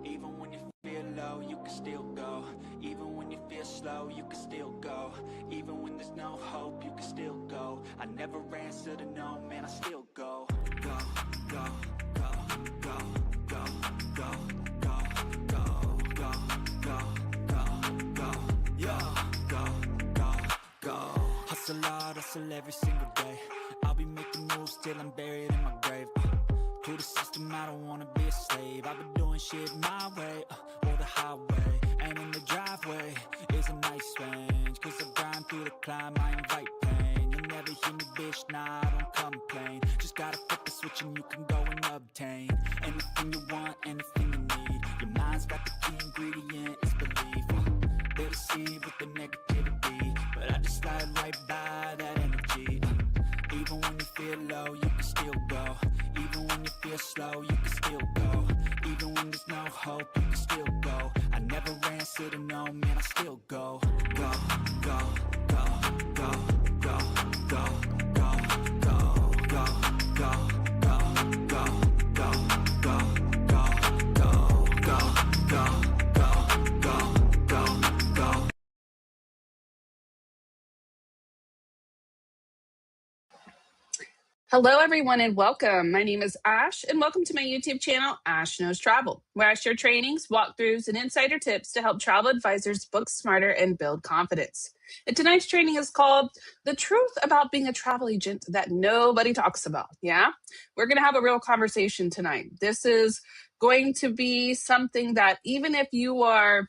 Even when you feel low, you can still go. Even when you feel slow, you can still go. Even when there's no hope, you can still go. I never answer to no, man, I still go. Go, go, go, go, go, go, go, go, go, go, go, go, yo, go, go, go. Hustle hard, hustle every single day. I'll be making moves till I'm buried in my grave. To the system, I don't wanna be a slave. I've been doing shit my way, or the highway. And in the driveway is a nice range. Cause I grind through the climb, I invite pain. You'll never hear me, bitch, nah, I don't complain. Just gotta flip the switch and you can go and obtain anything you want, anything you need. Your mind's got the key ingredient, it's belief. They deceive with the negativity, but I just slide right by that energy. Even when you feel low, you can still go. Even when you feel slow, you can still go. Even when there's no hope, you can still go. I never answer to no, man, I still go. Go, go, go, go, go, go, go, go, go, go, go, go, go, go, go, go, go, go, go. Hello, everyone, and welcome. My name is Ash, and welcome to my YouTube channel, Ash Knows Travel, where I share trainings, walkthroughs, and insider tips to help travel advisors book smarter and build confidence. And tonight's training is called The Truth About Being a Travel Agent That Nobody Talks About. Yeah, we're going to have a real conversation tonight. This is going to be something that even if you are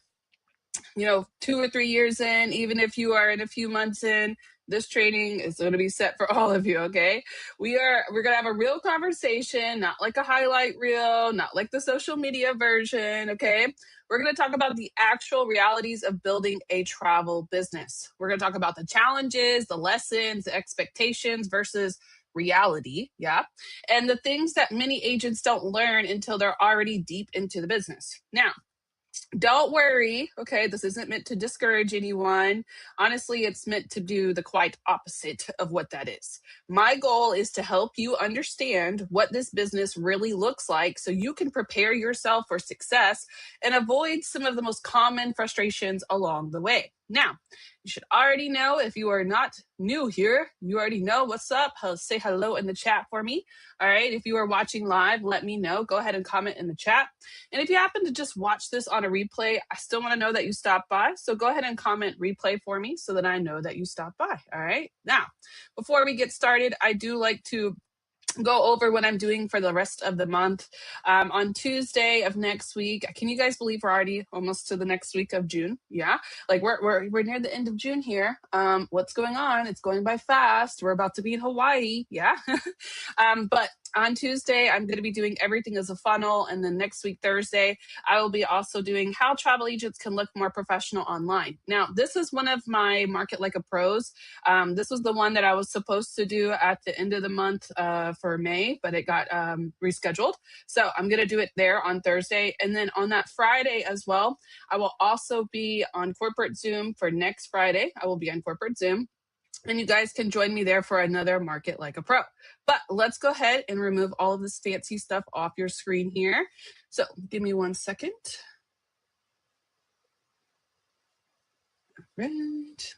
2 or 3 years in, even if you are in a few months in, this training is going to be set for all of you. Okay, we're going to have a real conversation, not like a highlight reel, not like the social media version. Okay, we're going to talk about the actual realities of building a travel business. We're going to talk about the challenges, the lessons, the expectations versus reality. Yeah, and the things that many agents don't learn until they're already deep into the business. Now, don't worry, okay? This isn't meant to discourage anyone. Honestly, it's meant to do the quite opposite of what that is. My goal is to help you understand what this business really looks like so you can prepare yourself for success and avoid some of the most common frustrations along the way. Now, you should already know, if you are not new here, you already know what's up. Say hello in the chat for me. All right, if you are watching live, let me know. Go ahead and comment in the chat. And if you happen to just watch this on a replay, I still want to know that you stopped by. So go ahead and comment replay for me so that I know that you stopped by. All right. Now, before we get started, I do like to go over what I'm doing for the rest of the month. On Tuesday of next week, can you guys believe we're already almost to the next week of June? Yeah, like we're near the end of June here. What's going on? It's going by fast. We're about to be in Hawaii. Yeah, but on Tuesday, I'm going to be doing everything as a funnel. And then next week, Thursday, I will be also doing how travel agents can look more professional online. Now, this is one of my Market Like a Pros. This was the one that I was supposed to do at the end of the month for May, but it got rescheduled. So I'm going to do it there on Thursday. And then on that Friday as well, I will also be on corporate Zoom for next Friday. I will be on corporate Zoom. And you guys can join me there for another Market Like a Pro. But let's go ahead and remove all of this fancy stuff off your screen here. So give me 1 second. All right.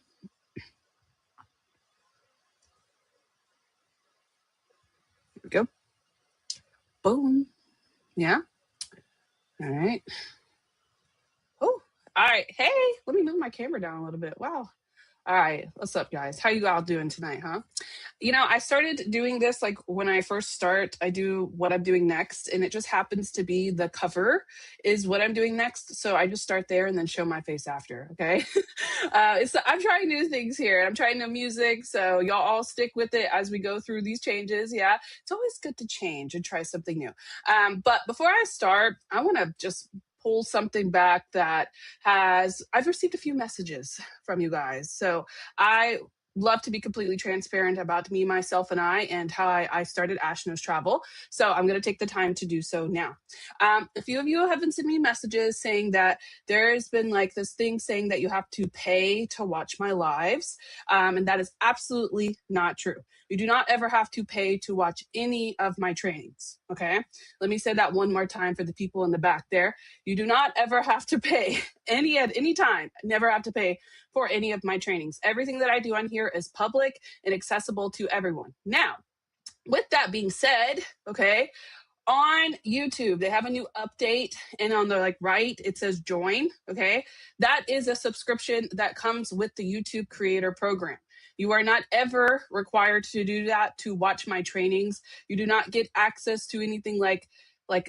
Here we go. Boom. Yeah. All right. Oh, all right. Hey, let me move my camera down a little bit. Wow. All right. What's up, guys? How you all doing tonight, huh? I started doing this like when I first start, I do what I'm doing next, and it just happens to be the cover is what I'm doing next. So I just start there and then show my face after. Okay. I'm trying new things here. I'm trying new music. So y'all all stick with it as we go through these changes. Yeah. It's always good to change and try something new. But before I start, I want to just pull something back that I've received a few messages from you guys. So I love to be completely transparent about me, myself, and and how I started Ash Knows Travel. So I'm going to take the time to do so now. A few of you have been sending me messages saying that there's been like this thing saying that you have to pay to watch my lives. And that is absolutely not true. You do not ever have to pay to watch any of my trainings. Okay. Let me say that one more time for the people in the back there. You do not ever have to pay at any time, never have to pay for any of my trainings. Everything that I do on here is public and accessible to everyone. Now, with that being said, okay, on YouTube, they have a new update, and on the right, it says join. Okay, that is a subscription that comes with the YouTube Creator Program. You are not ever required to do that to watch my trainings. You do not get access to anything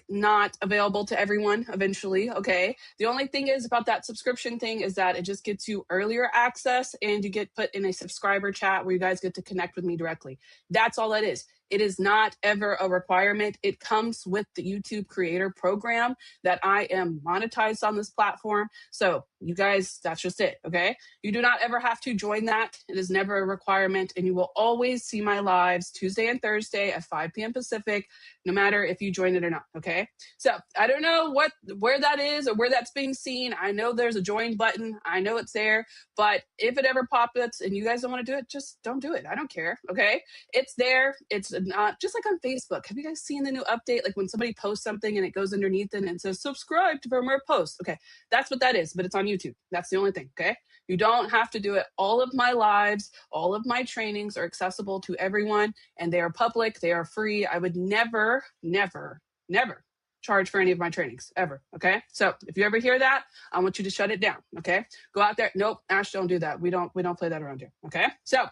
not available to everyone eventually. Okay, the only thing is about that subscription thing is that it just gets you earlier access, and you get put in a subscriber chat where you guys get to connect with me directly. That's all that is. It is not ever a requirement. It comes with the YouTube Creator Program that I am monetized on this platform. So you guys, that's just it. Okay, you do not ever have to join that. It is never a requirement, and you will always see my lives Tuesday and Thursday at 5 p.m. Pacific, no matter if you join it or not. Okay, so I don't know where that is or where that's being seen. I know there's a join button. I know it's there, but if it ever pops up and you guys don't want to do it, just don't do it. I don't care. Okay, it's there. It's not just like on Facebook. Have you guys seen the new update? Like when somebody posts something and it goes underneath it and it says subscribe for more posts. Okay, that's what that is, but it's on YouTube. That's the only thing. Okay, you don't have to do it. All of my lives, all of my trainings are accessible to everyone, and they are public. They are free. I would never, never, never charge for any of my trainings ever. Okay, so if you ever hear that, I want you to shut it down. Okay, go out there. Nope, Ash, don't do that. We don't play that around here. Okay, so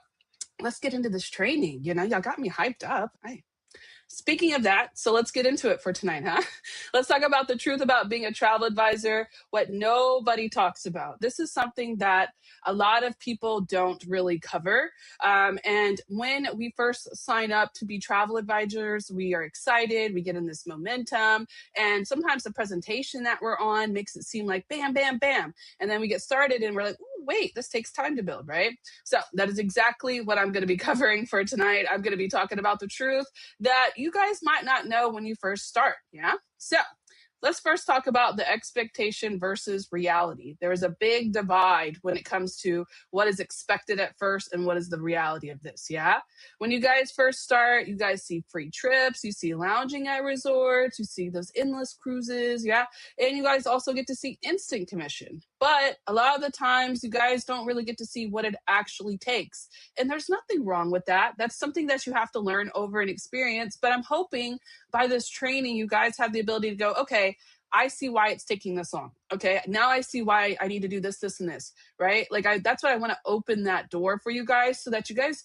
let's get into this training. Y'all got me hyped up. Speaking of that, so let's get into it for tonight, huh? Let's talk about the truth about being a travel advisor, what nobody talks about. This is something that a lot of people don't really cover. And when we first sign up to be travel advisors, we are excited, we get in this momentum, and sometimes the presentation that we're on makes it seem like bam, bam, bam. And then we get started and we're like, wait, this takes time to build, right? So that is exactly what I'm going to be covering for tonight. I'm going to be talking about the truth that you guys might not know when you first start. Yeah. So let's first talk about the expectation versus reality. There is a big divide when it comes to what is expected at first and what is the reality of this. Yeah. When you guys first start, you guys see free trips, you see lounging at resorts, you see those endless cruises. Yeah. And you guys also get to see instant commission. But a lot of the times, you guys don't really get to see what it actually takes. And there's nothing wrong with that. That's something that you have to learn over an experience. But I'm hoping by this training, you guys have the ability to go, okay, I see why it's taking this long. Okay, now I see why I need to do this, this, and this, right? That's what I want to open that door for you guys so that you guys,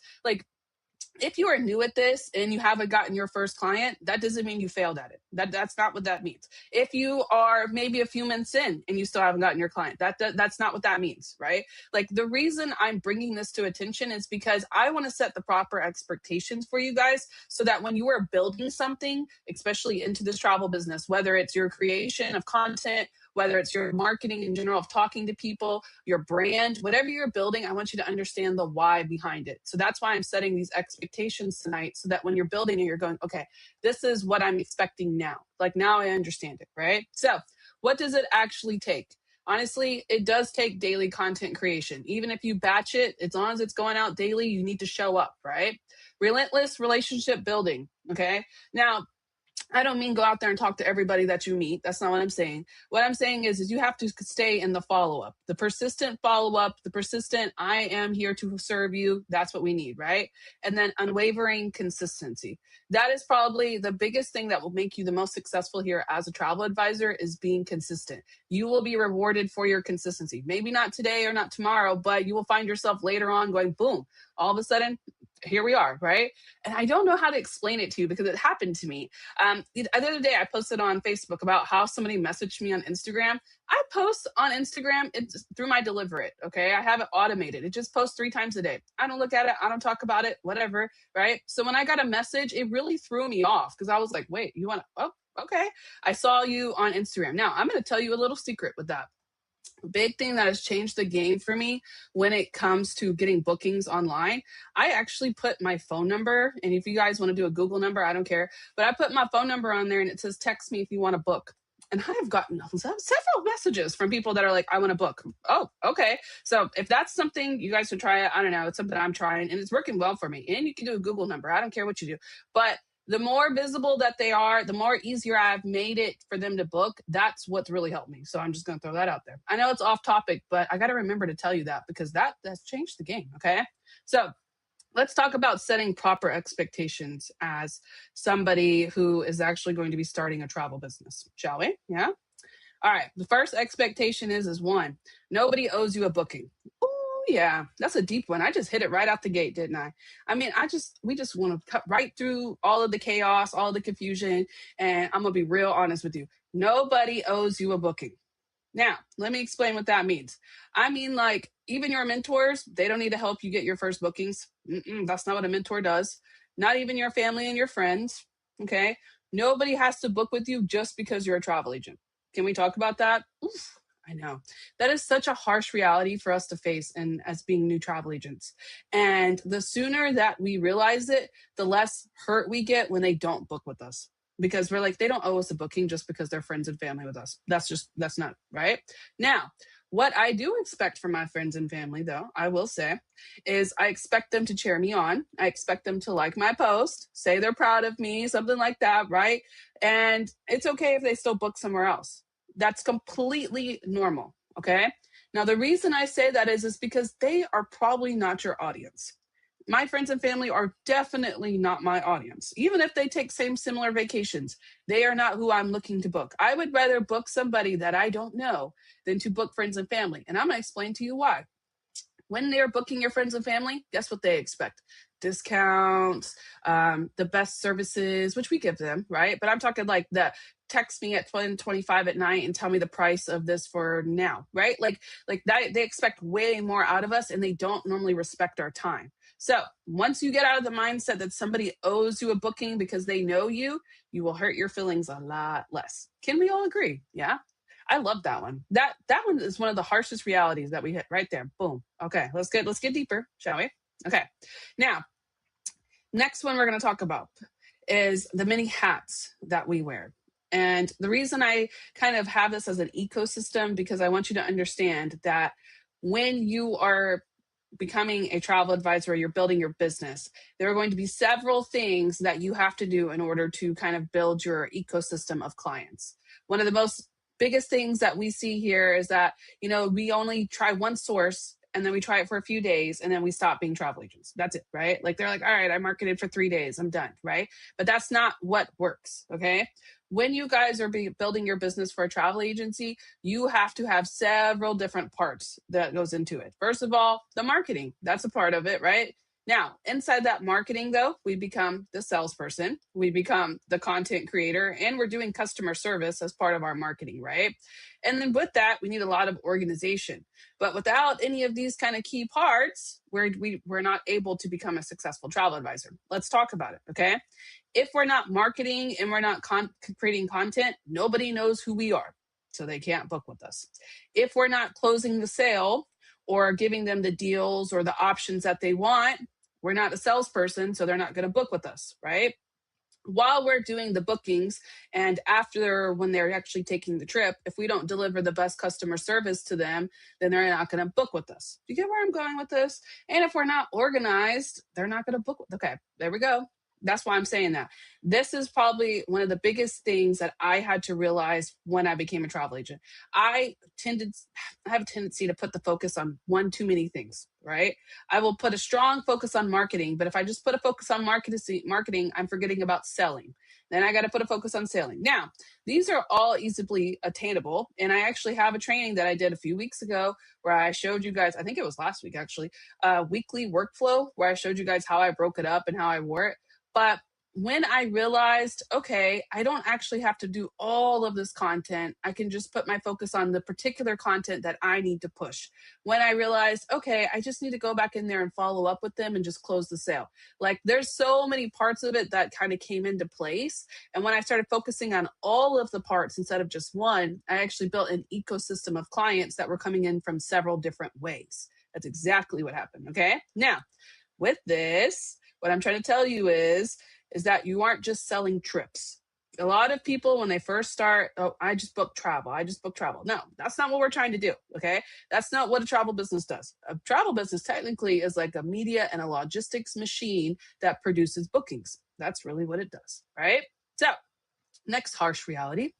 if you are new at this and you haven't gotten your first client, that doesn't mean you failed at it. That's not what that means. If you are maybe a few months in and you still haven't gotten your client, that's not what that means, right? The reason I'm bringing this to attention is because I want to set the proper expectations for you guys so that when you are building something, especially into this travel business, whether it's your creation of content, whether it's your marketing in general of talking to people, your brand, whatever you're building, I want you to understand the why behind it. So that's why I'm setting these expectations tonight so that when you're building it, you're going, okay, this is what I'm expecting now. Now I understand it, right? So what does it actually take? Honestly, it does take daily content creation. Even if you batch it, as long as it's going out daily, you need to show up, right? Relentless relationship building, okay? Now, I don't mean go out there and talk to everybody that you meet. That's not what I'm saying. What I'm saying is you have to stay in the follow-up, the persistent follow-up, the persistent, I am here to serve you. That's what we need, right? And then unwavering consistency. That is probably the biggest thing that will make you the most successful here as a travel advisor is being consistent. You will be rewarded for your consistency. Maybe not today or not tomorrow, but you will find yourself later on going, boom, all of a sudden, here we are, right? And I don't know how to explain it to you because it happened to me. The other day, I posted on Facebook about how somebody messaged me on Instagram. I post on Instagram through my Deliver It, okay? I have it automated. It just posts 3 times a day. I don't look at it. I don't talk about it, whatever, right? So when I got a message, it really threw me off because I was like, wait, you want to, oh, okay. I saw you on Instagram. Now, I'm going to tell you a little secret with that. big thing that has changed the game for me when it comes to getting bookings online. I actually put my phone number, and if you guys want to do a Google number, I don't care, but I put my phone number on there and it says text me if you want to book. And I have gotten several messages from people that are like, I want to book. Oh, okay. So if that's something you guys should try it, I don't know. It's something I'm trying and it's working well for me. And you can do a Google number. I don't care what you do. But the more visible that they are, the more easier I've made it for them to book. That's what's really helped me. So I'm just going to throw that out there. I know it's off topic, but I got to remember to tell you that because that's changed the game. Okay. So let's talk about setting proper expectations as somebody who is actually going to be starting a travel business, shall we? Yeah. All right. The first expectation is one, nobody owes you a booking. Oh yeah, that's a deep one. I just hit it right out the gate, didn't I? I mean, we just want to cut right through all of the chaos, all of the confusion, and I'm gonna be real honest with you. Nobody owes you a booking. Now, let me explain what that means. I mean, like, even your mentors, they don't need to help you get your first bookings. That's not what a mentor does. Not even your family and your friends. Okay. Nobody has to book with you just because you're a travel agent. Can we talk about that? Oof, I know. That is such a harsh reality for us to face and as being new travel agents. And the sooner that we realize it, the less hurt we get when they don't book with us because we're like, they don't owe us a booking just because they're friends and family with us. That's not right. Now, what I do expect from my friends and family, though, I will say, is I expect them to cheer me on. I expect them to like my post, say they're proud of me, something like that, right? And it's okay if they still book somewhere else. That's completely normal, okay? Now, the reason I say that is because they are probably not your audience. My friends and family are definitely not my audience. Even if they take same similar vacations, they are not who I'm looking to book. I would rather book somebody that I don't know than to book friends and family. And I'm going to explain to you why. When they're booking your friends and family, guess what they expect? Discounts, the best services, which we give them, right? But I'm talking like the text me at 25 at night and tell me the price of this for now, right? Like that, they expect way more out of us and they don't normally respect our time. So once you get out of the mindset that somebody owes you a booking because they know you will hurt your feelings a lot less. Can we all agree? Yeah. I love that one. That one is one of the harshest realities that we hit right there. Boom. Okay, let's get deeper, shall we? Okay. Now, next one we're going to talk about is the many hats that we wear. And the reason I kind of have this as an ecosystem because I want you to understand that when you are becoming a travel advisor or you're building your business, there are going to be several things that you have to do in order to kind of build your ecosystem of clients. One of the most biggest things that we see here is that, we only try one source and then we try it for a few days and then we stop being travel agents. That's it, right? Like they're like, all right, I marketed for 3 days, I'm done, right? But that's not what works, okay? When you guys are building your business for a travel agency, you have to have several different parts that goes into it. First of all, the marketing, that's a part of it, right? Now, inside that marketing, though, we become the salesperson, we become the content creator, and we're doing customer service as part of our marketing, right? And then with that, we need a lot of organization. But without any of these kind of key parts, we're not able to become a successful travel advisor. Let's talk about it, okay? If we're not marketing and we're not creating content, nobody knows who we are, so they can't book with us. If we're not closing the sale or giving them the deals or the options that they want, we're not a salesperson, so they're not going to book with us, right? While we're doing the bookings and after when they're actually taking the trip, if we don't deliver the best customer service to them, then they're not going to book with us. Do you get where I'm going with this? And if we're not organized, they're not going to book. Okay, there we go. That's why I'm saying that. This is probably one of the biggest things that I had to realize when I became a travel agent. I have a tendency to put the focus on one too many things, right? I will put a strong focus on marketing, but if I just put a focus on marketing, I'm forgetting about selling. Then I got to put a focus on selling. Now, these are all easily attainable. And I actually have a training that I did a few weeks ago where I showed you guys, I think it was last week actually, a weekly workflow where I showed you guys how I broke it up and how I wore it. But when I realized, okay, I don't actually have to do all of this content. I can just put my focus on the particular content that I need to push. When I realized, okay, I just need to go back in there and follow up with them and just close the sale. Like there's so many parts of it that kind of came into place. And when I started focusing on all of the parts instead of just one, I actually built an ecosystem of clients that were coming in from several different ways. That's exactly what happened. Okay. Now, with this, what I'm trying to tell you is that you aren't just selling trips. A lot of people, when they first start, oh, I just book travel. I just book travel. No, that's not what we're trying to do. Okay. That's not what a travel business does. A travel business technically is like a media and a logistics machine that produces bookings. That's really what it does. Right. So, next harsh reality,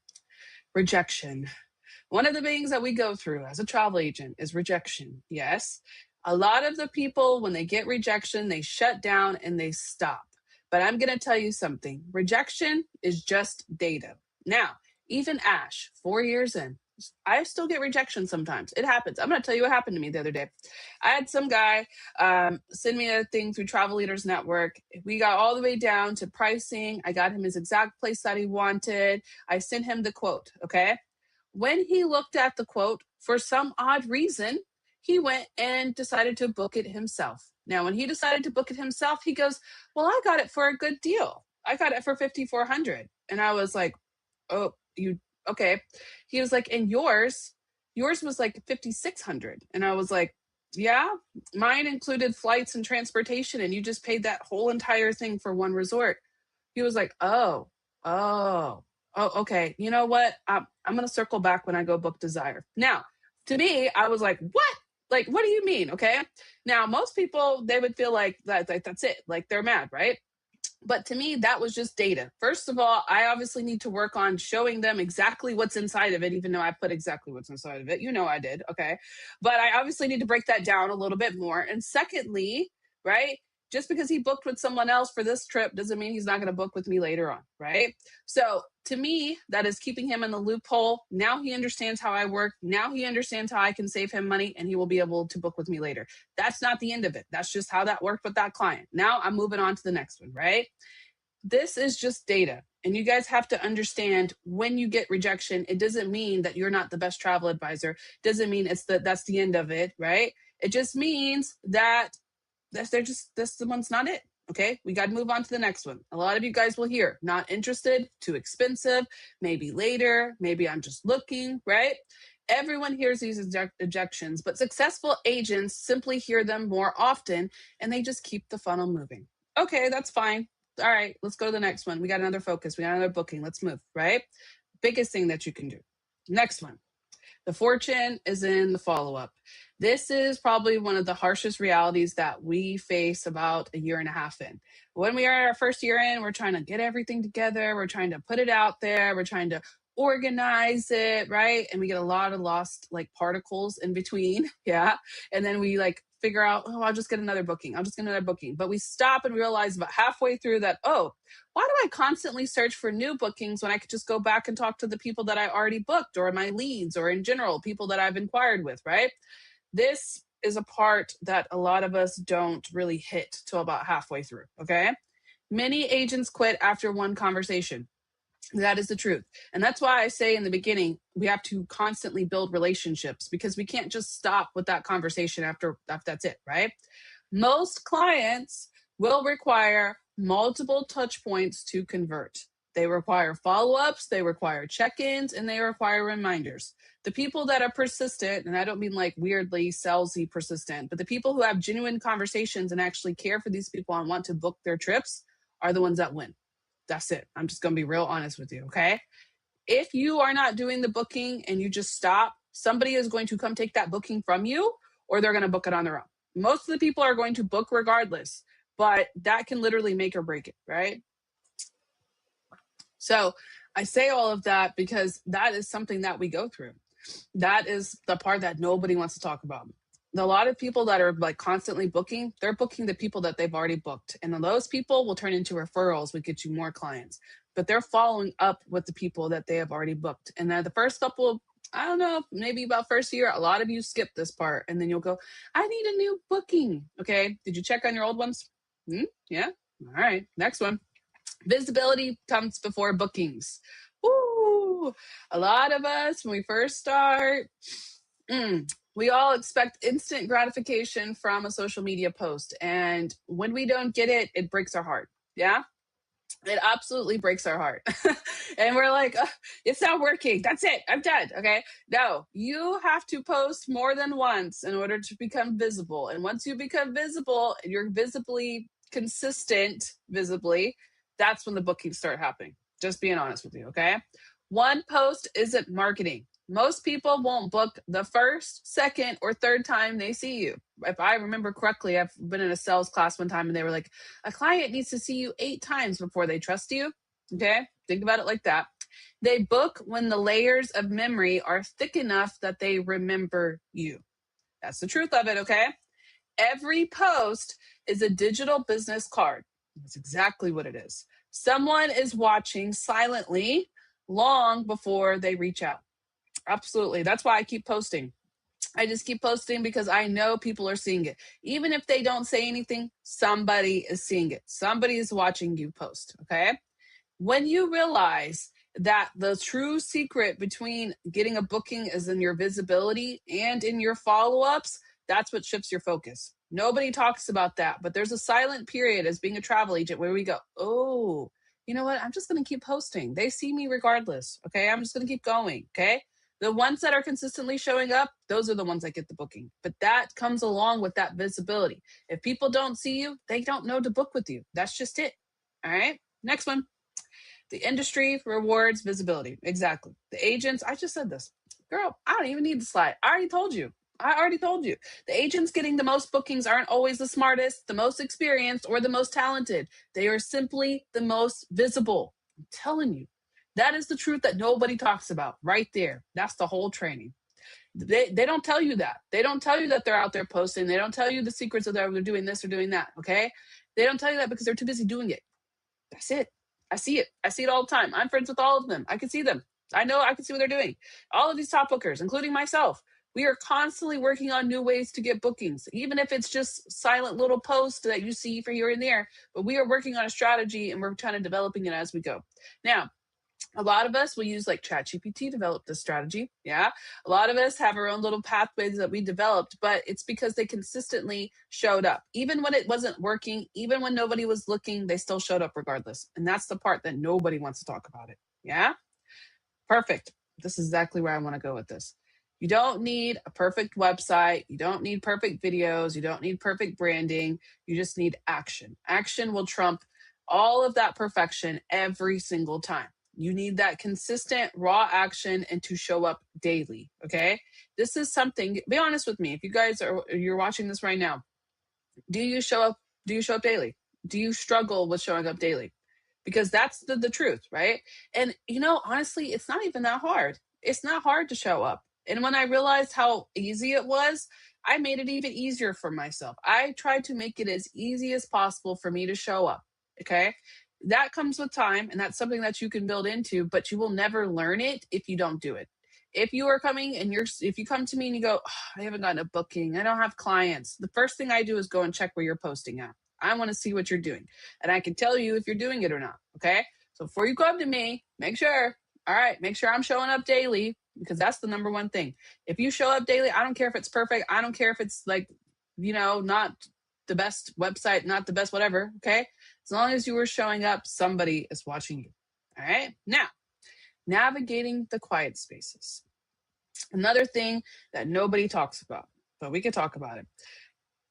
rejection. One of the things that we go through as a travel agent is rejection. Yes. A lot of the people, when they get rejection, they shut down and they stop. But I'm going to tell you something, rejection is just data. Now, even Ash, 4 years in, I still get rejection sometimes. It happens. I'm going to tell you what happened to me the other day. I had some guy send me a thing through Travel Leaders Network. We got all the way down to pricing. I got him his exact place that he wanted. I sent him the quote. Okay. When he looked at the quote, for some odd reason, he went and decided to book it himself. Now, when he decided to book it himself, he goes, "Well, I got it for a good deal. I got it for 5,400." And I was like, "Oh, you okay?" He was like, "And yours was like 5,600." And I was like, "Yeah, mine included flights and transportation, and you just paid that whole entire thing for one resort." He was like, oh, oh, okay. You know what? I'm going to circle back when I go book Desire. Now, to me, I was like, what? Like, what do you mean? Okay. Now, most people, they would feel like that's it. Like they're mad, right? But to me, that was just data. First of all, I obviously need to work on showing them exactly what's inside of it, even though I put exactly what's inside of it. You know, I did. Okay. But I obviously need to break that down a little bit more. And secondly, right, just because he booked with someone else for this trip doesn't mean he's not going to book with me later on. Right. So to me, that is keeping him in the loophole. Now he understands how I work. Now he understands how I can save him money and he will be able to book with me later. That's not the end of it. That's just how that worked with that client. Now I'm moving on to the next one, right? This is just data. And you guys have to understand when you get rejection, it doesn't mean that you're not the best travel advisor. It doesn't mean that's the end of it, right? It just means that this the one's not it. Okay, we got to move on to the next one. A lot of you guys will hear not interested, too expensive, maybe later, maybe I'm just looking, right? Everyone hears these ejections, but successful agents simply hear them more often and they just keep the funnel moving. Okay, that's fine. All right, let's go to the next one. We got another focus. We got another booking. Let's move, right? Biggest thing that you can do. Next one. The fortune is in the follow up. This is probably one of the harshest realities that we face about a year and a half in. When we are our first year in, we're trying to get everything together. We're trying to put it out there. We're trying to organize it, right? And we get a lot of lost like particles in between. Yeah. And then we like figure out, oh, I'll just get another booking. I'll just get another booking. But we stop and realize about halfway through that, oh, why do I constantly search for new bookings when I could just go back and talk to the people that I already booked or my leads or in general, people that I've inquired with, right? This is a part that a lot of us don't really hit till about halfway through, okay? Many agents quit after one conversation. That is the truth. And that's why I say in the beginning, we have to constantly build relationships because we can't just stop with that conversation after that's it, right? Most clients will require multiple touch points to convert. They require follow-ups, they require check-ins, and they require reminders. The people that are persistent, and I don't mean like weirdly salesy persistent, but the people who have genuine conversations and actually care for these people and want to book their trips are the ones that win. That's it. I'm just going to be real honest with you, okay? If you are not doing the booking and you just stop, somebody is going to come take that booking from you or they're going to book it on their own. Most of the people are going to book regardless, but that can literally make or break it, right? So I say all of that because that is something that we go through. That is the part that nobody wants to talk about. A lot of people that are like constantly booking, they're booking the people that they've already booked. And then those people will turn into referrals, we get you more clients. But they're following up with the people that they have already booked. And then the first couple, I don't know, maybe about first year, a lot of you skip this part. And then you'll go, I need a new booking. Okay, did you check on your old ones? Yeah, all right, next one. Visibility comes before bookings. Woo! A lot of us, when we first start, we all expect instant gratification from a social media post. And when we don't get it, it breaks our heart. Yeah? It absolutely breaks our heart. And we're like, it's not working. That's it. I'm done. Okay. No, you have to post more than once in order to become visible. And once you become visible, you're visibly consistent, visibly, that's when the bookings start happening. Just being honest with you. Okay. One post isn't marketing. Most people won't book the first, second, or third time they see you. If I remember correctly, I've been in a sales class one time and they were like, a client needs to see you 8 times before they trust you. Okay. Think about it like that. They book when the layers of memory are thick enough that they remember you. That's the truth of it. Okay. Every post is a digital business card. That's exactly what it is. Someone is watching silently long before they reach out. Absolutely. That's why I keep posting. I just keep posting because I know people are seeing it. Even if they don't say anything, somebody is seeing it. Somebody is watching you post. Okay. When you realize that the true secret between getting a booking is in your visibility and in your follow ups, that's what shifts your focus. Nobody talks about that, but there's a silent period as being a travel agent where we go, oh, you know what? I'm just going to keep posting. They see me regardless. Okay. I'm just going to keep going. Okay. The ones that are consistently showing up, those are the ones that get the booking. But that comes along with that visibility. If people don't see you, they don't know to book with you. That's just it. All right. Next one. The industry rewards visibility. Exactly. The agents, I just said this. Girl, I don't even need the slide. I already told you. The agents getting the most bookings aren't always the smartest, the most experienced, or the most talented. They are simply the most visible. I'm telling you. That is the truth that nobody talks about right there. That's the whole training. They don't tell you that. They don't tell you that they're out there posting. They don't tell you the secrets of they're doing this or doing that. Okay. They don't tell you that because they're too busy doing it. That's it. I see it. I see it all the time. I'm friends with all of them. I can see them. I know I can see what they're doing. All of these top bookers, including myself, we are constantly working on new ways to get bookings, even if it's just silent little posts that you see for here and there. But we are working on a strategy and we're trying to developing it as we go. Now, a lot of us will use like ChatGPT to develop this strategy. Yeah. A lot of us have our own little pathways that we developed, but it's because they consistently showed up. Even when it wasn't working, even when nobody was looking, they still showed up regardless. And that's the part that nobody wants to talk about it. Yeah. Perfect. This is exactly where I want to go with this. You don't need a perfect website. You don't need perfect videos. You don't need perfect branding. You just need action. Action will trump all of that perfection every single time. You need that consistent raw action and to show up daily. Okay. This is something, be honest with me. If you guys you're watching this right now, do you show up? Do you show up daily? Do you struggle with showing up daily? Because that's the truth, right? And honestly, it's not even that hard. It's not hard to show up. And when I realized how easy it was, I made it even easier for myself. I tried to make it as easy as possible for me to show up. Okay. That comes with time, and that's something that you can build into, but you will never learn it if you don't do it. If you are coming and if you come to me and you go, I haven't gotten a booking, I don't have clients, the first thing I do is go and check where you're posting at. I want to see what you're doing. And I can tell you if you're doing it or not. Okay. So before you come to me, make sure I'm showing up daily, because that's the number one thing. If you show up daily, I don't care if it's perfect. I don't care if it's like, not the best website, not the best whatever. Okay. As long as you are showing up, somebody is watching you. All right. Now, navigating the quiet spaces. Another thing that nobody talks about, but we could talk about it.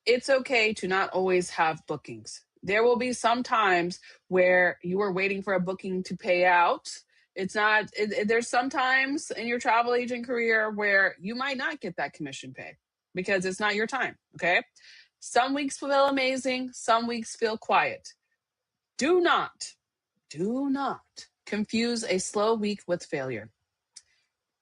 It's okay to not always have bookings. There will be some times where you are waiting for a booking to pay out. There's some times in your travel agent career where you might not get that commission pay because it's not your time. Okay. Some weeks feel amazing. Some weeks feel quiet. Do not confuse a slow week with failure.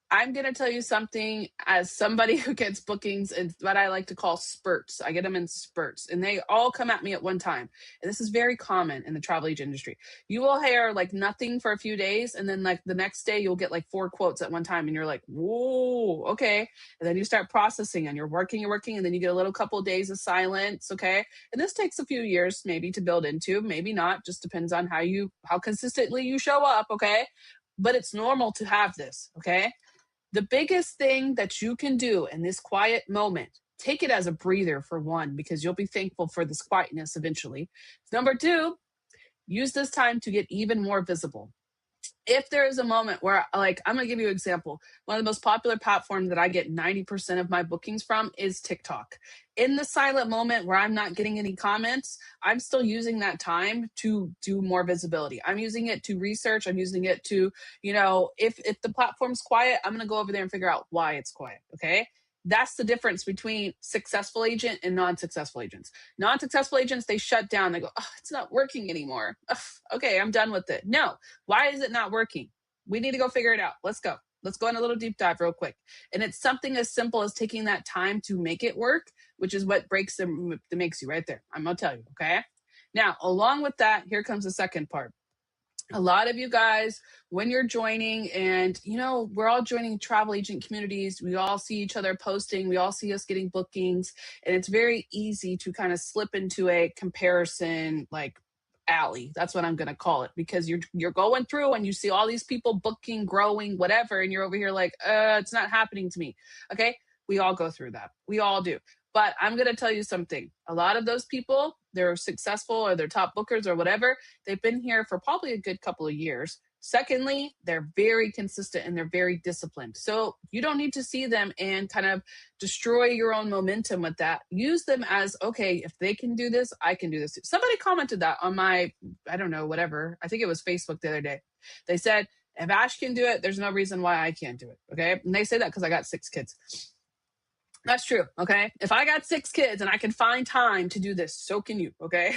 I'm going to tell you something as somebody who gets bookings in what I like to call spurts. I get them in spurts and they all come at me at one time. And this is very common in the travel agent industry. You will hear like nothing for a few days. And then like the next day you'll get like 4 quotes at one time. And you're like, whoa, okay. And then you start processing and you're working. And then you get a little couple of days of silence. Okay. And this takes a few years maybe to build into, maybe not, just depends on how consistently you show up. Okay. But it's normal to have this. Okay. The biggest thing that you can do in this quiet moment, take it as a breather for one, because you'll be thankful for this quietness eventually. Number two, use this time to get even more visible. If there is a moment where, like, I'm going to give you an example. One of the most popular platforms that I get 90% of my bookings from is TikTok. In the silent moment where I'm not getting any comments, I'm still using that time to do more visibility. I'm using it to research. I'm using it to, if the platform's quiet, I'm going to go over there and figure out why it's quiet. Okay. That's the difference between successful agent and non-successful agents. Non-successful agents, they shut down. They go, oh, it's not working anymore. Ugh, okay, I'm done with it. No, why is it not working? We need to go figure it out. Let's go. Let's go on a little deep dive real quick. And it's something as simple as taking that time to make it work, which is what that makes you right there. I'm going to tell you, okay? Now, along with that, here comes the second part. A lot of you guys, when you're joining, and we're all joining travel agent communities, we all see each other posting, we all see us getting bookings, and it's very easy to kind of slip into a comparison like alley. That's what I'm going to call it, because you're going through and you see all these people booking, growing, whatever, and you're over here like, it's not happening to me. Okay, we all go through that. We all do. But I'm going to tell you something. A lot of those people, they're successful or they're top bookers or whatever. They've been here for probably a good couple of years. Secondly, they're very consistent and they're very disciplined. So you don't need to see them and kind of destroy your own momentum with that. Use them as, okay, if they can do this, I can do this too. Somebody commented that on my, I don't know, whatever. I think it was Facebook the other day. They said, if Ash can do it, there's no reason why I can't do it. Okay. And they say that because I got 6 kids. That's true. Okay. If I got 6 kids and I can find time to do this, so can you. Okay.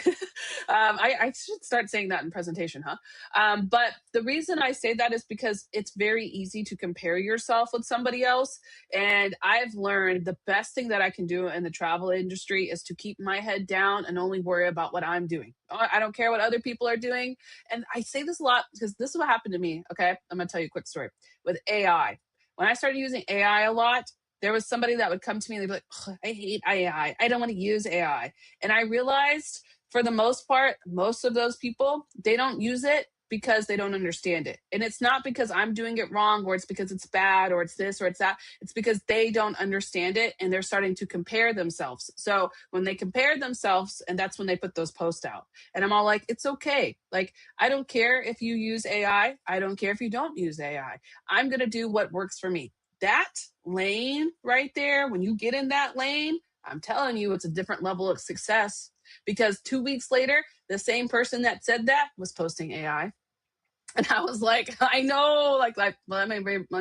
I should start saying that in presentation, huh? But the reason I say that is because it's very easy to compare yourself with somebody else. And I've learned the best thing that I can do in the travel industry is to keep my head down and only worry about what I'm doing. I don't care what other people are doing. And I say this a lot because this is what happened to me. Okay. I'm going to tell you a quick story with AI. When I started using AI a lot, there was somebody that would come to me and they'd be like, I hate AI. I don't want to use AI. And I realized for the most part, most of those people, they don't use it because they don't understand it. And it's not because I'm doing it wrong or it's because it's bad or it's this or it's that. It's because they don't understand it and they're starting to compare themselves. So when they compare themselves, and that's when they put those posts out. And I'm all like, it's okay. Like, I don't care if you use AI. I don't care if you don't use AI. I'm going to do what works for me. That lane right there, when you get in that lane, I'm telling you, it's a different level of success, because 2 weeks later, the same person that said that was posting AI. And I was like, I know, like let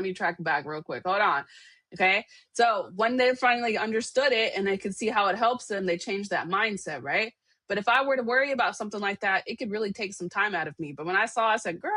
me track back real quick. Hold on. Okay. So when they finally understood it and they could see how it helps them, they changed that mindset, right? But if I were to worry about something like that, it could really take some time out of me. But when I saw, I said, girl,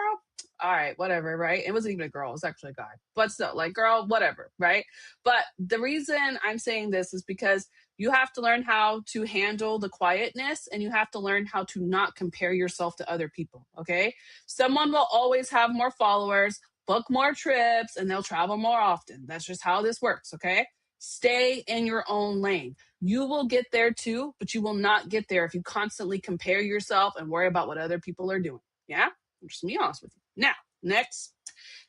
all right, whatever, right? It wasn't even a girl, it was actually a guy. But still, like, girl, whatever, right? But the reason I'm saying this is because you have to learn how to handle the quietness and you have to learn how to not compare yourself to other people, okay? Someone will always have more followers, book more trips, and they'll travel more often. That's just how this works, okay? Stay in your own lane. You will get there too, but you will not get there if you constantly compare yourself and worry about what other people are doing. Yeah? Just be honest with you. Now, next,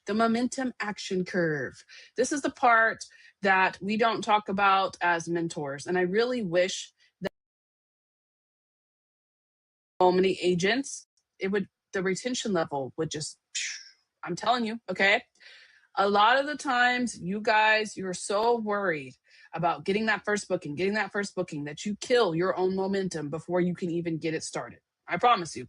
the momentum action curve. This is the part that we don't talk about as mentors. And I really wish that so many agents, the retention level would just, I'm telling you, okay? A lot of the times, you guys, you're so worried about getting that first booking that you kill your own momentum before you can even get it started. I promise you.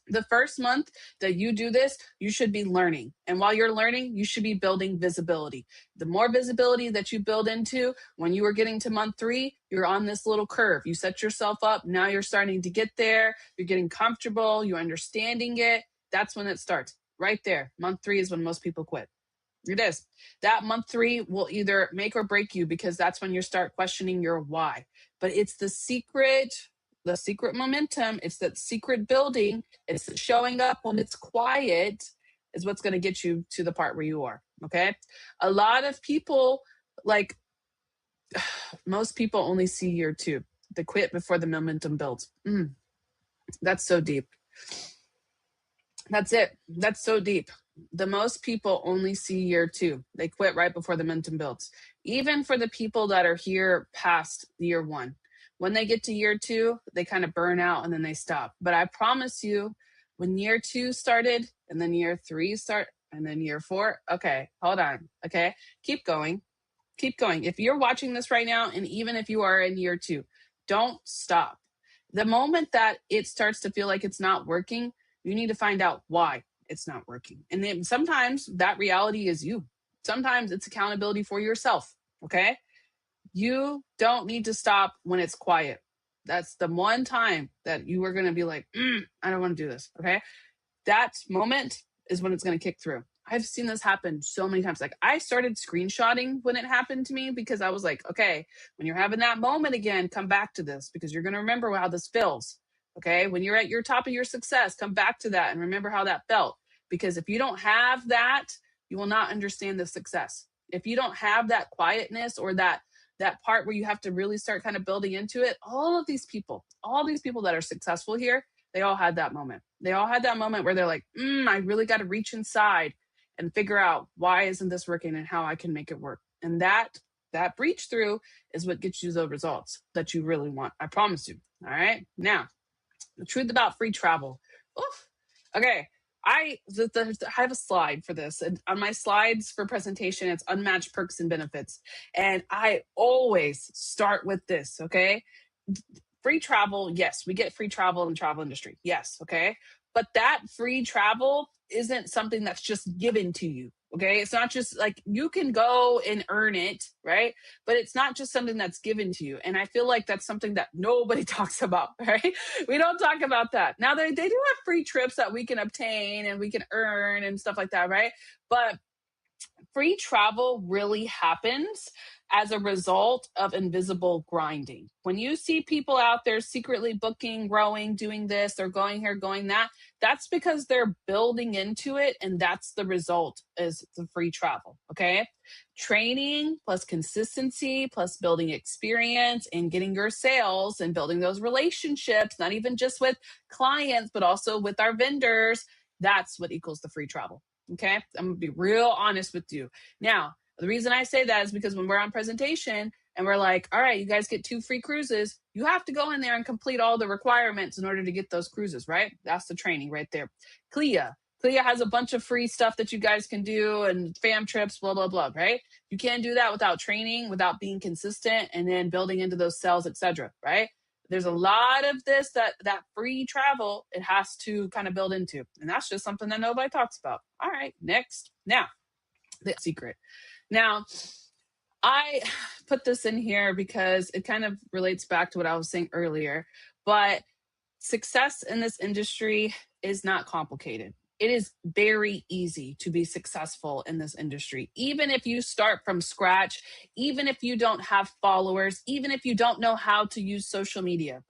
The first month that you do this, you should be learning. And while you're learning, you should be building visibility. The more visibility that you build into, when you are getting to month 3, you're on this little curve. You set yourself up. Now you're starting to get there. You're getting comfortable. You're understanding it. That's when it starts. Right there. Month 3 is when most people quit. It is. That month 3 will either make or break you, because that's when you start questioning your why. But it's the secret momentum. It's that secret building. It's the showing up when it's quiet is what's going to get you to the part where you are. Okay. A lot of people, like most people, only see year 2. They quit before the momentum builds. That's so deep. That's it. That's so deep. The most people only see year 2. They quit right before the momentum builds. Even for the people that are here past year 1, when they get to year 2, they kind of burn out and then they stop. But I promise you, when year 2 started and then year 3 start and then year 4, okay, hold on. Okay, keep going. Keep going. If you're watching this right now, and even if you are in year 2, don't stop. The moment that it starts to feel like it's not working, you need to find out why it's not working. And then sometimes that reality is you. Sometimes it's accountability for yourself. Okay. You don't need to stop when it's quiet. That's the one time that you are going to be like, I don't want to do this. Okay. That moment is when it's going to kick through. I've seen this happen so many times. Like, I started screenshotting when it happened to me, because I was like, okay, when you're having that moment again, come back to this, because you're going to remember how this feels. Okay. When you're at your top of your success, come back to that and remember how that felt. Because if you don't have that, you will not understand the success. If you don't have that quietness, or that part where you have to really start kind of building into it, all these people that are successful here, they all had that moment. They all had that moment where they're like, I really got to reach inside and figure out why isn't this working and how I can make it work. And that breach through is what gets you the results that you really want. I promise you. All right. Now, the truth about free travel. Oof. Okay. I have a slide for this, and on my slides for presentation, it's unmatched perks and benefits. And I always start with this. Okay. Free travel, yes, we get free travel in the travel industry. Yes, okay. But that free travel isn't something that's just given to you. Okay. It's not just like you can go and earn it, right? But it's not just something that's given to you. And I feel like that's something that nobody talks about, right? We don't talk about that. Now, they do have free trips that we can obtain and we can earn and stuff like that, right? But free travel really happens as a result of invisible grinding. When you see people out there secretly booking, growing, doing this, or going here, going that, that's because they're building into it. And that's the result, is the free travel. Okay. Training plus consistency plus building experience and getting your sales and building those relationships, not even just with clients, but also with our vendors. That's what equals the free travel. Okay. I'm going to be real honest with you. Now, the reason I say that is because when we're on presentation and we're like, all right, you guys get 2 free cruises, you have to go in there and complete all the requirements in order to get those cruises, right? That's the training right there. CLIA has a bunch of free stuff that you guys can do, and fam trips, blah, blah, blah, right? You can't do that without training, without being consistent, and then building into those sales, etc. Right? There's a lot of this that free travel, it has to kind of build into. And that's just something that nobody talks about. All right, next. Now, the secret. Now, I put this in here because it kind of relates back to what I was saying earlier, but success in this industry is not complicated. It is very easy to be successful in this industry. Even if you start from scratch, even if you don't have followers, even if you don't know how to use social media,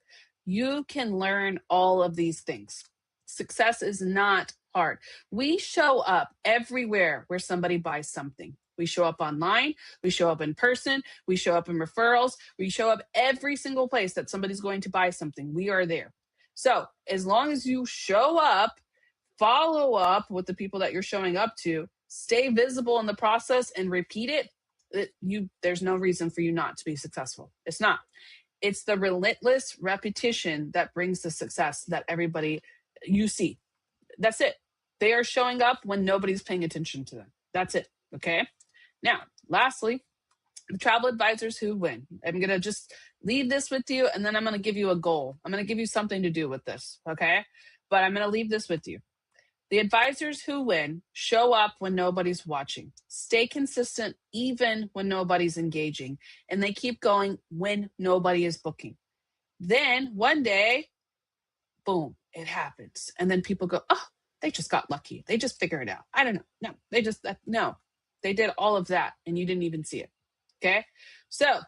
you can learn all of these things. Success is not hard. We show up everywhere where somebody buys something. We show up online, we show up in person, we show up in referrals, we show up every single place that somebody's going to buy something. We are there. So as long as you show up, follow up with the people that you're showing up to, stay visible in the process and repeat it, there's no reason for you not to be successful. It's not. It's the relentless repetition that brings the success that everybody you see. That's it. They are showing up when nobody's paying attention to them. That's it. Okay. Now, lastly, the travel advisors who win. I'm going to just leave this with you, and then I'm going to give you a goal. I'm going to give you something to do with this. Okay. But I'm going to leave this with you. The advisors who win show up when nobody's watching, stay consistent even when nobody's engaging, and they keep going when nobody is booking. Then one day, boom, it happens. And then people go, oh, they just got lucky. They just figure it out. I don't know. No, no. They did all of that and you didn't even see it. Okay. So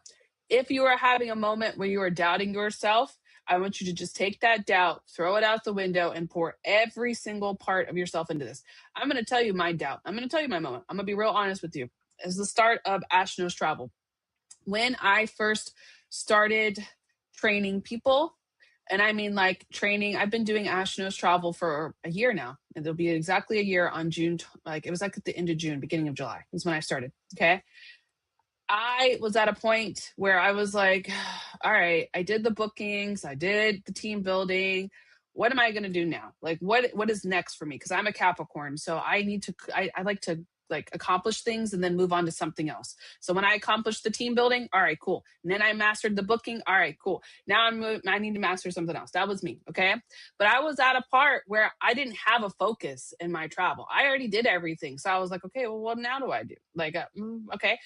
if you are having a moment where you are doubting yourself, I want you to just take that doubt, throw it out the window, and pour every single part of yourself into this. I'm going to tell you my doubt. I'm going to tell you my moment. I'm going to be real honest with you. As the start of Ash Knows Travel, when I first started training people, and I mean like training, I've been doing Ash Knows Travel for a year now. And it'll be exactly a year on June, like it was like at the end of June, beginning of July is when I started. Okay. I was at a point where I was like, all right, I did the bookings, I did the team building. What am I going to do now? Like, what is next for me? Because I'm a Capricorn, so I like to like accomplish things and then move on to something else. So when I accomplished the team building, all right, cool. And then I mastered the booking, all right, cool. Now I need to master something else. That was me, okay? But I was at a part where I didn't have a focus in my travel. I already did everything, so I was like, okay, well, what now do I do? Like, okay.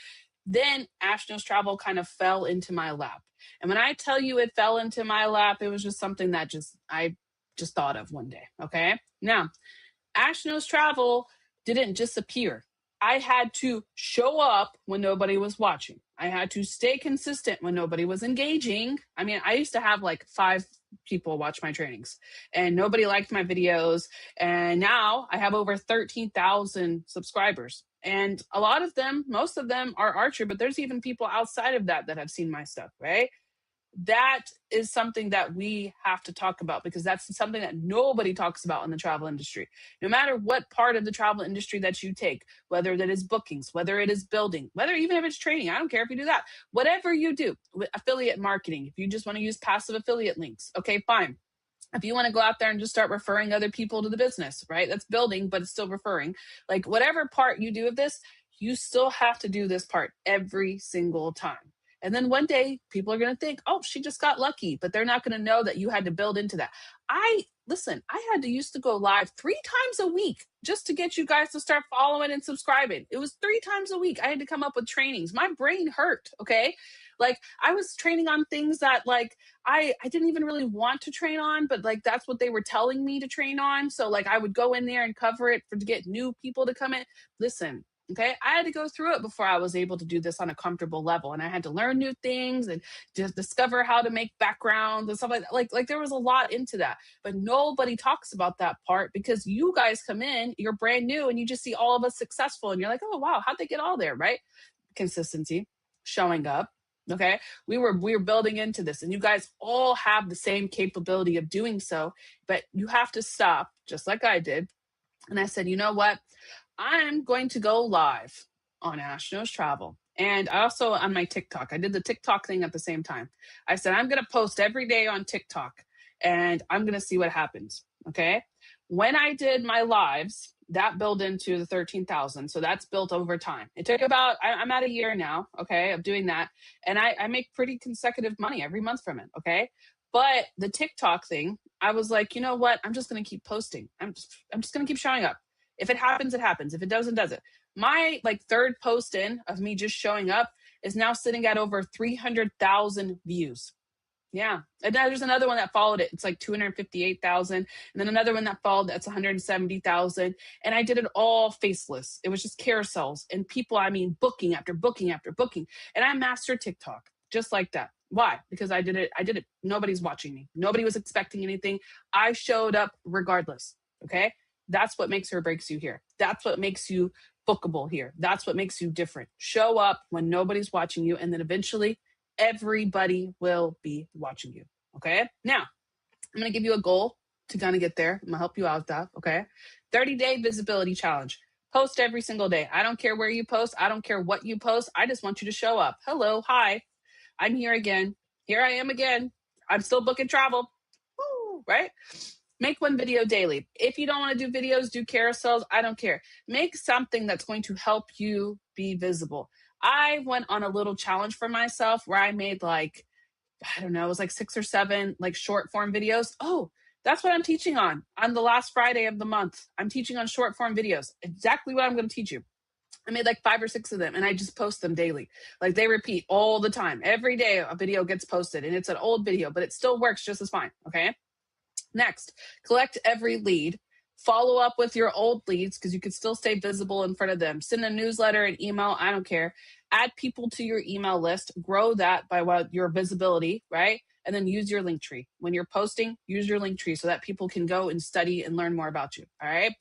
Then Ash Knows Travel kind of fell into my lap. And when I tell you it fell into my lap, it was just something that I just thought of one day. Okay. Now, Ash Knows Travel didn't just appear. I had to show up when nobody was watching. I had to stay consistent when nobody was engaging. I mean, I used to have like 5 people watch my trainings and nobody liked my videos. And now I have over 13,000 subscribers. And a lot of them, most of them are Archer, but there's even people outside of that have seen my stuff, right? That is something that we have to talk about because that's something that nobody talks about in the travel industry. No matter what part of the travel industry that you take, whether that is bookings, whether it is building, whether even if it's training, I don't care if you do that. Whatever you do, with affiliate marketing, if you just want to use passive affiliate links, okay, fine. If you want to go out there and just start referring other people to the business, right? That's building, but it's still referring. Like whatever part you do of this, you still have to do this part every single time. And then one day people are going to think, oh, she just got lucky, but they're not going to know that you had to build into that. Listen, I had to used to go live 3 times a week just to get you guys to start following and subscribing. It was 3 times a week. I had to come up with trainings. My brain hurt. Okay. Like I was training on things that like I didn't even really want to train on, but like that's what they were telling me to train on. So like I would go in there and cover it to get new people to come in. Listen, okay, I had to go through it before I was able to do this on a comfortable level, and I had to learn new things and just discover how to make backgrounds and stuff like that. Like there was a lot into that, but nobody talks about that part because you guys come in, you're brand new, and you just see all of us successful, and you're like, oh wow, how'd they get all there, right? Consistency, showing up. Okay, we were building into this, and you guys all have the same capability of doing so, but you have to stop, just like I did. And I said, you know what? I'm going to go live on Ash Knows Travel. And also on my TikTok. I did the TikTok thing at the same time. I said, I'm going to post every day on TikTok and I'm going to see what happens. Okay. When I did my lives, that built into the 13,000. So that's built over time. It took about, I'm at a year now, okay, of doing that. And I make pretty consecutive money every month from it, okay? But the TikTok thing, I was like, you know what? I'm just going to keep posting. I'm just going to keep showing up. If it happens, it happens. If it doesn't, does it. My like 3rd post in of me just showing up is now sitting at over 300,000 views. Yeah. And now there's another one that followed it. It's like 258,000. And then another one that followed that's 170,000. And I did it all faceless. It was just carousels and people, I mean, booking after booking after booking. And I mastered TikTok just like that. Why? Because I did it. Nobody's watching me. Nobody was expecting anything. I showed up regardless. Okay. That's what makes or breaks you here. That's what makes you bookable here. That's what makes you different. Show up when nobody's watching you. And then eventually everybody will be watching you. Okay. Now I'm going to give you a goal to kind of get there. I'm going to help you out with that. Okay. 30-day visibility challenge. Post every single day. I don't care where you post. I don't care what you post. I just want you to show up. Hello. Hi. I'm here again. Here I am again. I'm still booking travel. Woo, right? Make one video daily. If you don't want to do videos, do carousels. I don't care. Make something that's going to help you be visible. I went on a little challenge for myself where I made like, I don't know, it was like 6 or 7 like short form videos. Oh, that's what I'm teaching on the last Friday of the month. I'm teaching on short form videos. Exactly what I'm going to teach you. I made like 5 or 6 of them and I just post them daily. Like they repeat all the time. Every day a video gets posted and it's an old video, but it still works just as fine. Okay. Next, collect every lead Follow up with your old leads because you can still stay visible in front of them. Send a newsletter, an email, I don't care. Add people to your email list, grow that by your visibility, right? And then use your link tree. When you're posting, use your link tree so that people can go and study and learn more about you, all right?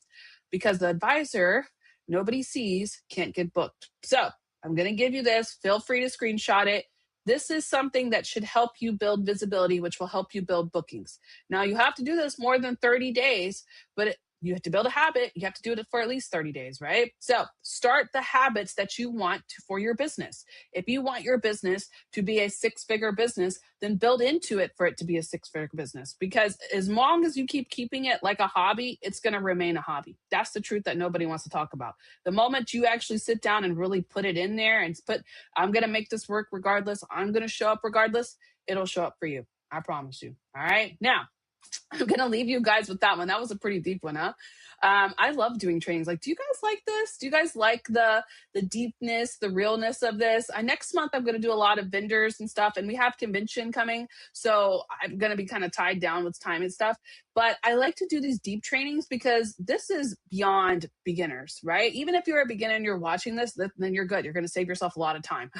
Because the advisor nobody sees can't get booked. So I'm going to give you this. Feel free to screenshot it. This is something that should help you build visibility, which will help you build bookings. Now, you have to do this more than 30 days, but you have to build a habit. You have to do it for at least 30 days, right? So start the habits that you want for your business. If you want your business to be a six-figure business, then build into it for it to be a six-figure business. Because as long as you keep keeping it like a hobby, it's going to remain a hobby. That's the truth that nobody wants to talk about. The moment you actually sit down and really put it in there and put, I'm going to make this work regardless, I'm going to show up regardless, it'll show up for you. I promise you. All right. Now, I'm going to leave you guys with that one. That was a pretty deep one, huh? I love doing trainings. Like, do you guys like this? Do you guys like the deepness, the realness of this? Next month, I'm going to do a lot of vendors and stuff, and we have convention coming. So I'm going to be kind of tied down with time and stuff. But I like to do these deep trainings because this is beyond beginners, right? Even if you're a beginner and you're watching this, then you're good. You're going to save yourself a lot of time.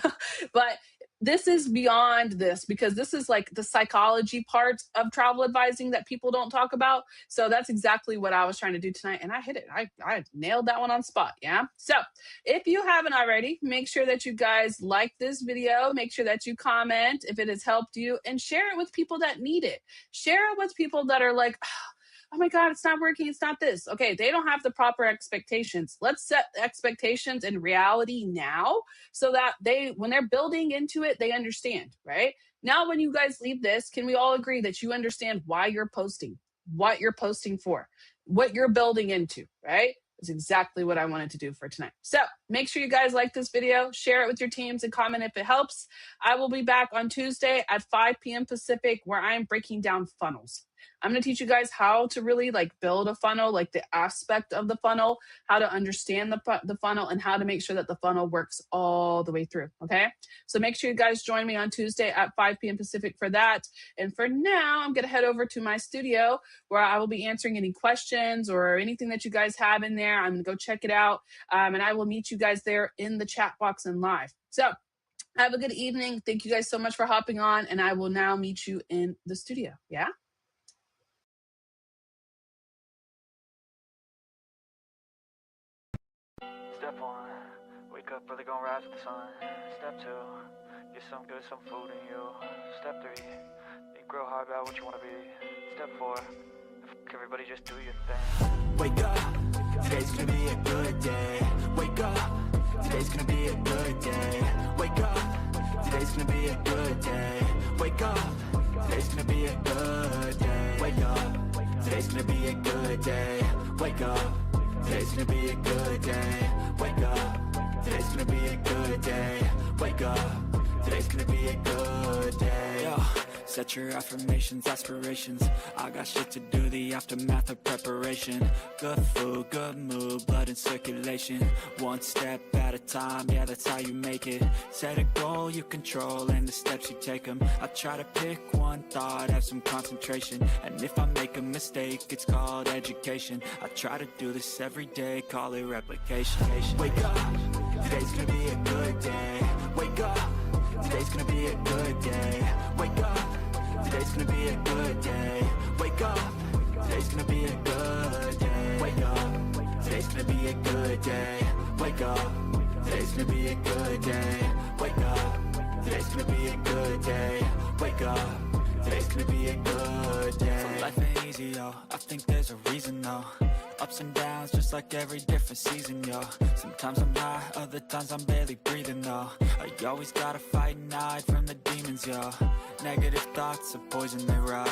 But this is beyond this because this is like the psychology part of travel advising that people don't talk about. So that's exactly what I was trying to do tonight. And I hit it. I nailed that one on spot. Yeah. So if you haven't already, make sure that you guys like this video. Make sure that you comment if it has helped you and share it with people that need it. Share it with people that are like, oh my God, it's not working. It's not this. Okay, they don't have the proper expectations. Let's set expectations in reality now so that when they're building into it, they understand, right? Now, when you guys leave this, can we all agree that you understand why you're posting, what you're posting for, what you're building into, right? That's exactly what I wanted to do for tonight. So make sure you guys like this video, share it with your teams, and comment if it helps. I will be back on Tuesday at 5 p.m. Pacific where I'm breaking down funnels. I'm going to teach you guys how to really build a funnel, like the aspect of the funnel, how to understand the funnel, and how to make sure that the funnel works all the way through, okay? So make sure you guys join me on Tuesday at 5 p.m. Pacific for that. And for now, I'm going to head over to my studio where I will be answering any questions or anything that you guys have in there. I'm going to go check it out, and I will meet you guys there in the chat box and live. So have a good evening. Thank you guys so much for hopping on, and I will now meet you in the studio, yeah? Step 1, wake up early, gonna rise with the sun. Step 2, get some good, some food in you. Step 3, think real hard about what you wanna be. Step 4, everybody just do your thing. Wake up, today's gonna be a good day. Wake up, today's gonna be a good day. Wake up, today's gonna be a good day. Wake up, today's gonna be a good day. Wake up, today's gonna be a good day. Wake up, today's gonna be a good day. Wake up, today's gonna be a good day. Wake up, today's gonna be a good day. Yo, set your affirmations, aspirations. I got shit to do, the aftermath of preparation. Good food, good mood, blood in circulation. One step at a time, yeah, that's how you make it. Set a goal you control and the steps you take them. I try to pick one thought, have some concentration. And if I make a mistake, it's called education. I try to do this every day, call it replication. Wake up, today's gonna be a good day. Wake up, today's gonna be a good day. Wake up, today's gonna be a good day. Wake up, today's gonna be a good day. Wake up, today's gonna be a good day. Wake up, today's gonna be a good day. Wake up, today's gonna be a good day. Wake up, today's gonna be a good day. So life ain't easy, yo, I think there's a reason, though. Ups and downs, just like every different season, yo. Sometimes I'm high, other times I'm barely breathing, though. I always gotta fight and hide from the demons, yo. Negative thoughts are poison, they rot.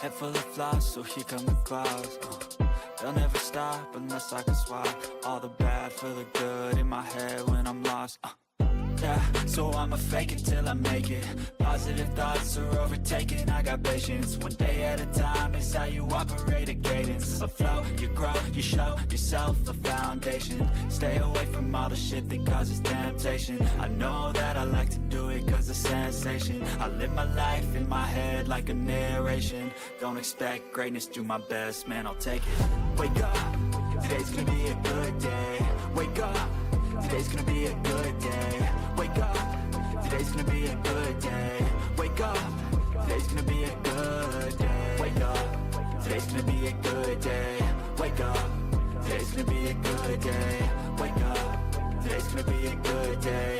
Head full of flies, so here come the clouds. They'll never stop unless I can swap all the bad for the good in my head when I'm lost. Yeah, so I'ma fake it till I make it. Positive thoughts are overtaken, I got patience. One day at a time is how you operate a cadence. A flow, you grow, you show yourself a foundation. Stay away from all the shit that causes temptation. I know that I like to do it cause it's sensation. I live my life in my head like a narration. Don't expect greatness, do my best, man, I'll take it. Wake up, today's gonna be a good day. Wake up, today's gonna be a good day. Wake up, today's gonna be a good day. Wake up, today's gonna be a good day. Wake up, today's gonna be a good day. Wake up, today's gonna be a good day. Wake up, today's gonna be a good day.